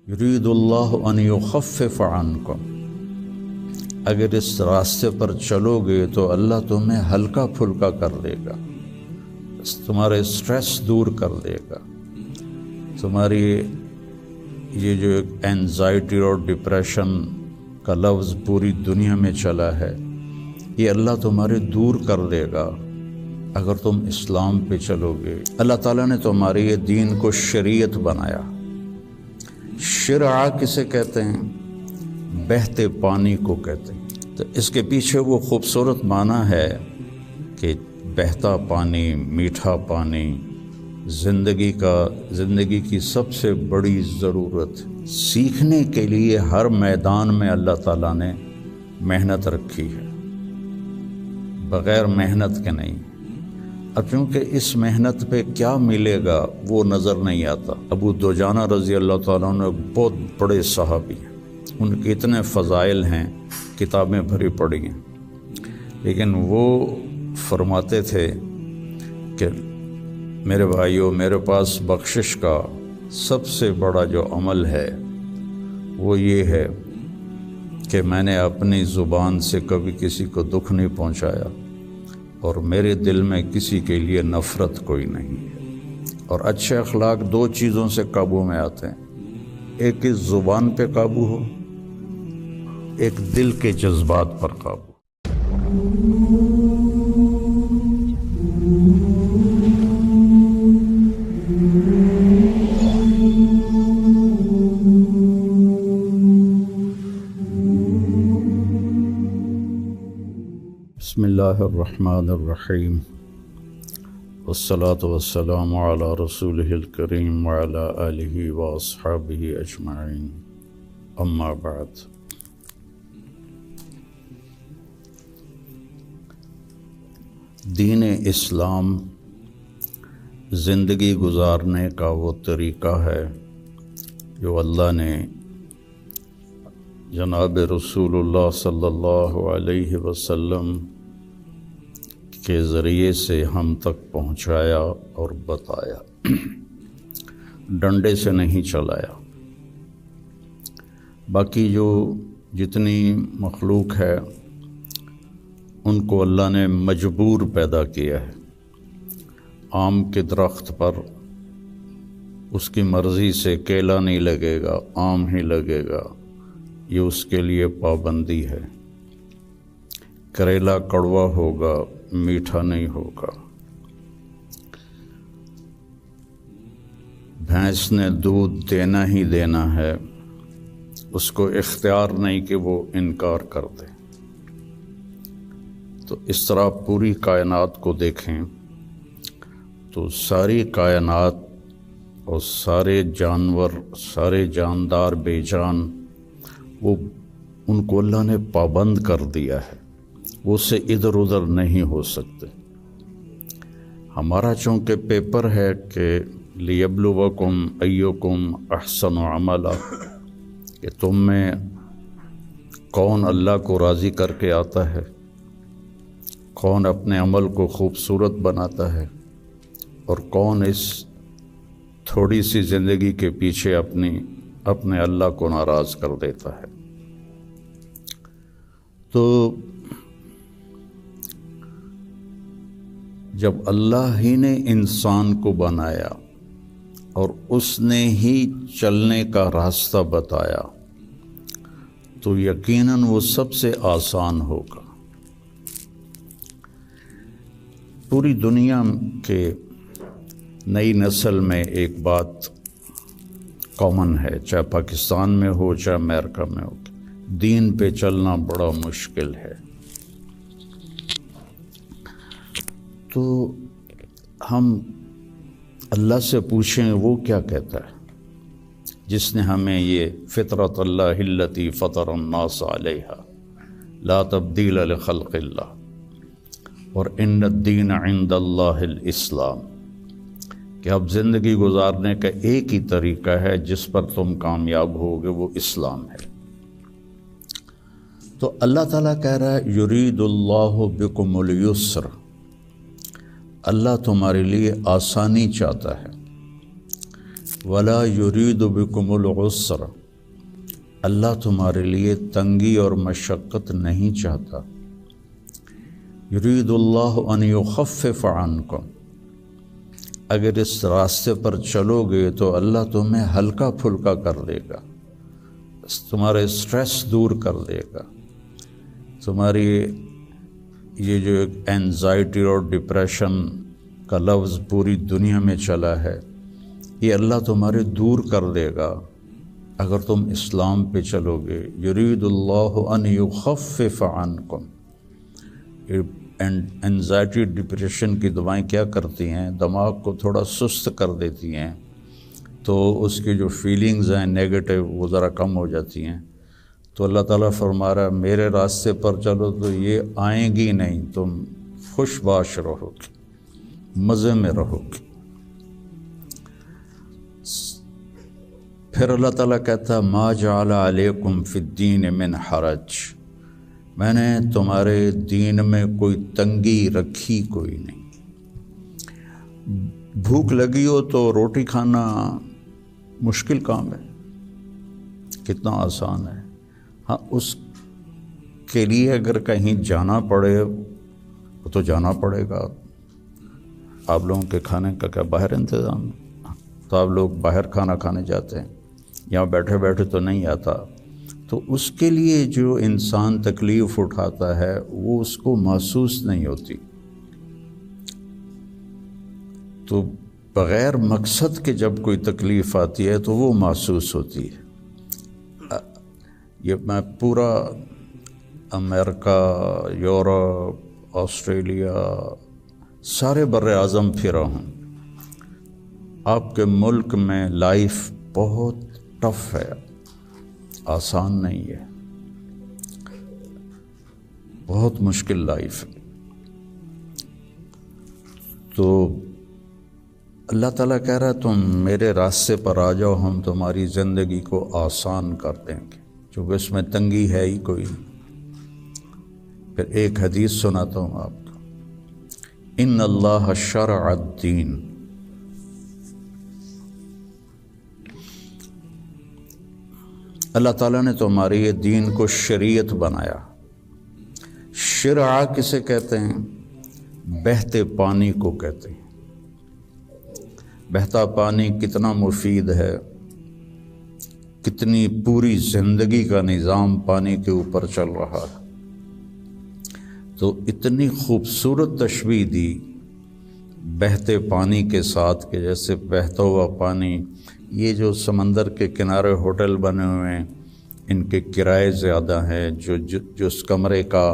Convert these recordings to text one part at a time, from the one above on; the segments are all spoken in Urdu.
یرید اللہ ان یخفف عنکم، اگر اس راستے پر چلو گے تو اللہ تمہیں ہلکا پھلکا کر دے گا، تمہارے اسٹریس دور کر دے گا، تمہاری یہ جو اینزائٹی اور ڈپریشن کا لفظ پوری دنیا میں چلا ہے، یہ اللہ تمہارے دور کر دے گا اگر تم اسلام پہ چلو گے۔ اللہ تعالیٰ نے تمہارے یہ دین کو شریعت بنایا۔ شرع کسے کہتے ہیں؟ بہتے پانی کو کہتے ہیں۔ تو اس کے پیچھے وہ خوبصورت معنی ہے کہ بہتا پانی، میٹھا پانی، زندگی کی سب سے بڑی ضرورت۔ سیکھنے کے لیے ہر میدان میں اللہ تعالیٰ نے محنت رکھی ہے، بغیر محنت کے نہیں۔ اب چونکہ اس محنت پہ کیا ملے گا وہ نظر نہیں آتا۔ ابو دجانہ رضی اللہ تعالیٰ عنہ بہت بڑے صحابی ہیں، ان کے اتنے فضائل ہیں، کتابیں بھری پڑی ہیں، لیکن وہ فرماتے تھے کہ میرے بھائیوں، میرے پاس بخشش کا سب سے بڑا جو عمل ہے وہ یہ ہے کہ میں نے اپنی زبان سے کبھی کسی کو دکھ نہیں پہنچایا، اور میرے دل میں کسی کے لیے نفرت کوئی نہیں ہے۔ اور اچھے اخلاق دو چیزوں سے قابو میں آتے ہیں، ایک اس زبان پہ قابو ہو، ایک دل کے جذبات پر قابو۔ بسم اللہ الرحمن الرحیم، والصلاة والسلام علی رسولہ الکریم وعلی آلہ واصحابہ اجمعین، اما بعد۔ دین اسلام زندگی گزارنے کا وہ طریقہ ہے جو اللہ نے جناب رسول اللہ صلی اللہ علیہ وسلم کے ذریعے سے ہم تک پہنچایا اور بتایا، ڈنڈے سے نہیں چلایا۔ باقی جو جتنی مخلوق ہے ان کو اللہ نے مجبور پیدا کیا ہے۔ آم کے درخت پر اس کی مرضی سے کیلا نہیں لگے گا، آم ہی لگے گا، یہ اس کے لیے پابندی ہے۔ کریلا کڑوا ہوگا، میٹھا نہیں ہوگا۔ بھینس نے دودھ دینا ہی دینا ہے، اس کو اختیار نہیں کہ وہ انکار کر دے۔ تو اس طرح پوری کائنات کو دیکھیں تو ساری کائنات اور سارے جانور، سارے جاندار بے جان، وہ ان کو اللہ نے پابند کر دیا ہے، وہ سے ادھر ادھر نہیں ہو سکتے۔ ہمارا چونکہ پیپر ہے کہ لیبلوکم ایکم احسن عملا، کہ تم میں کون اللہ کو راضی کر کے آتا ہے، کون اپنے عمل کو خوبصورت بناتا ہے، اور کون اس تھوڑی سی زندگی کے پیچھے اپنے اللہ کو ناراض کر دیتا ہے۔ تو جب اللہ ہی نے انسان کو بنایا اور اس نے ہی چلنے کا راستہ بتایا تو یقیناً وہ سب سے آسان ہوگا۔ پوری دنیا کے نئی نسل میں ایک بات کامن ہے، چاہے پاکستان میں ہو چاہے امریکہ میں ہو، دین پہ چلنا بڑا مشکل ہے۔ تو ہم اللہ سے پوچھیں وہ کیا کہتا ہے، جس نے ہمیں یہ فطرت اللہ التی فطر الناس علیہا لا تبدیل لخلق اللہ اور ان الدین عند اللہ الاسلام، کہ اب زندگی گزارنے کا ایک ہی طریقہ ہے جس پر تم کامیاب ہوگے، وہ اسلام ہے۔ تو اللہ تعالیٰ کہہ رہا ہے یرید اللہ بکم الیسر، اللہ تمہارے لیے آسانی چاہتا ہے۔ ولا یرید بکم العسر، اللہ تمہارے لیے تنگی اور مشقت نہیں چاہتا۔ یرید اللہ ان یخفف عنکم، اگر اس راستے پر چلو گے تو اللہ تمہیں ہلکا پھلکا کر دے گا، تمہارے اسٹریس دور کر دے گا، تمہاری یہ جو اینزائٹی اور ڈپریشن کا لفظ پوری دنیا میں چلا ہے، یہ اللہ تمہارے دور کر دے گا اگر تم اسلام پہ چلو گے۔ یرید اللہ ان یخفف عنکم، اینزائٹی ڈپریشن کی دوائیں کیا کرتی ہیں؟ دماغ کو تھوڑا سست کر دیتی ہیں، تو اس کی جو فیلنگز ہیں نیگیٹو وہ ذرا کم ہو جاتی ہیں۔ تو اللہ تعالیٰ فرما رہا ہے میرے راستے پر چلو تو یہ آئیں گی نہیں، تم خوش باش رہو گے، مزے میں رہو گے۔ پھر اللہ تعالیٰ کہتا ہے ما جعل علیکم فی الدین من حرج، میں نے تمہارے دین میں کوئی تنگی رکھی کوئی نہیں۔ بھوک لگی ہو تو روٹی کھانا مشکل کام ہے، کتنا آسان ہے۔ ہاں، اس کے لیے اگر کہیں جانا پڑے تو جانا پڑے گا۔ آپ لوگوں کے کھانے کا کیا باہر انتظام ہے؟ تو آپ لوگ باہر کھانا کھانے جاتے ہیں، یہاں بیٹھے بیٹھے تو نہیں آتا۔ تو اس کے لیے جو انسان تکلیف اٹھاتا ہے وہ اس کو محسوس نہیں ہوتی، تو بغیر مقصد کے جب کوئی تکلیف آتی ہے تو وہ محسوس ہوتی ہے۔ یہ میں پورا امریکہ، یورپ، آسٹریلیا، سارے بر اعظم پھرا ہوں۔ آپ کے ملک میں لائف بہت ٹف ہے، آسان نہیں ہے، بہت مشکل لائف ہے۔ تو اللہ تعالیٰ کہہ رہا ہے تم میرے راستے پر آ جاؤ، ہم تمہاری زندگی کو آسان کر دیں گے، چونکہ اس میں تنگی ہے ہی کوئی نہیں۔ پھر ایک حدیث سناتا ہوں آپ کو، ان اللہ شرع الدین، اللہ تعالیٰ نے تمہارے یہ دین کو شریعت بنایا۔ شرع کسے کہتے ہیں؟ بہتے پانی کو کہتے ہیں۔ بہتا پانی کتنا مفید ہے، کتنی پوری زندگی کا نظام پانی کے اوپر چل رہا ہے۔ تو اتنی خوبصورت تشبیہ دی بہتے پانی کے ساتھ کہ جیسے بہتا ہوا پانی، یہ جو سمندر کے کنارے ہوٹل بنے ہوئے ہیں ان کے کرائے زیادہ ہیں، جو اس کمرے کا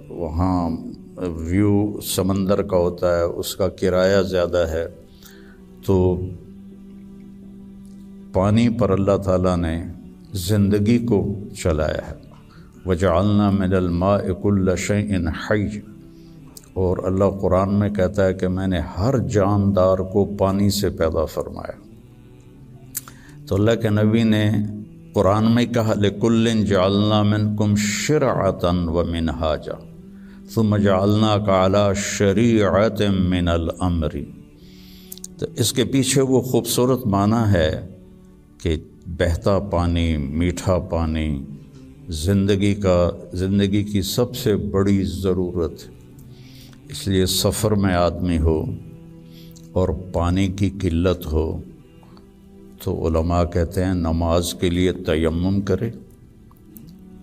وہاں ویو سمندر کا ہوتا ہے اس کا کرایہ زیادہ ہے۔ تو پانی پر اللہ تعالیٰ نے زندگی کو چلایا ہے۔ وَجَعَلْنَا مِنَ الْمَاءِ كُلَّ شَيْءٍ حَيٍّ، اور اللہ قرآن میں کہتا ہے کہ میں نے ہر جاندار کو پانی سے پیدا فرمایا۔ تو اللہ کے نبی نے قرآن میں کہا لِكُلٍّ جَعَلْنَا مِنْكُمْ شِرْعَةً وَمِنْهَاجًا ثُمَّ جَعَلْنَاكَ عَلَى شَرِيعَةٍ مِنَ الْأَمْرِ۔ تو اس کے پیچھے وہ خوبصورت معنی ہے کہ بہتا پانی، میٹھا پانی زندگی کی سب سے بڑی ضرورت، اس لیے سفر میں آدمی ہو اور پانی کی قلت ہو تو علماء کہتے ہیں نماز کے لیے تیمم کرے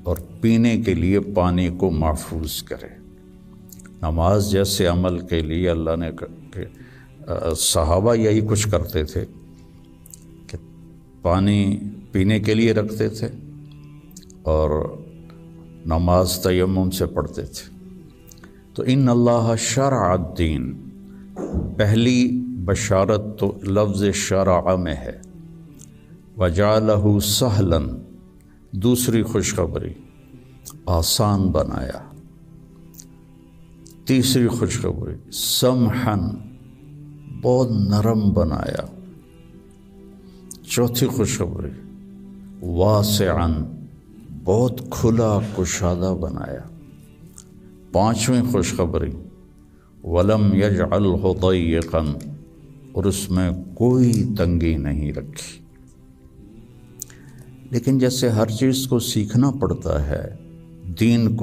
اور پینے کے لیے پانی کو محفوظ کرے۔ نماز جیسے عمل کے لیے اللہ نے صحابہ یہی کچھ کرتے تھے کہ پانی پینے کے لیے رکھتے تھے اور نماز تیمم سے پڑھتے تھے۔ تو ان اللہ شرع الدین، پہلی بشارت تو لفظ شرع میں ہے، وجعلہ سہلا، دوسری خوشخبری آسان بنایا، تیسری خوشخبری سمحن، بہت نرم بنایا، چوتھی خوشخبری واسعاً، بہت کھلا کشادہ بنایا، پانچویں خوشخبری ولم یجعلہ ضیقاً، اور اس میں کوئی تنگی نہیں رکھی۔ لیکن جیسے ہر چیز کو سیکھنا پڑتا ہے، دین کو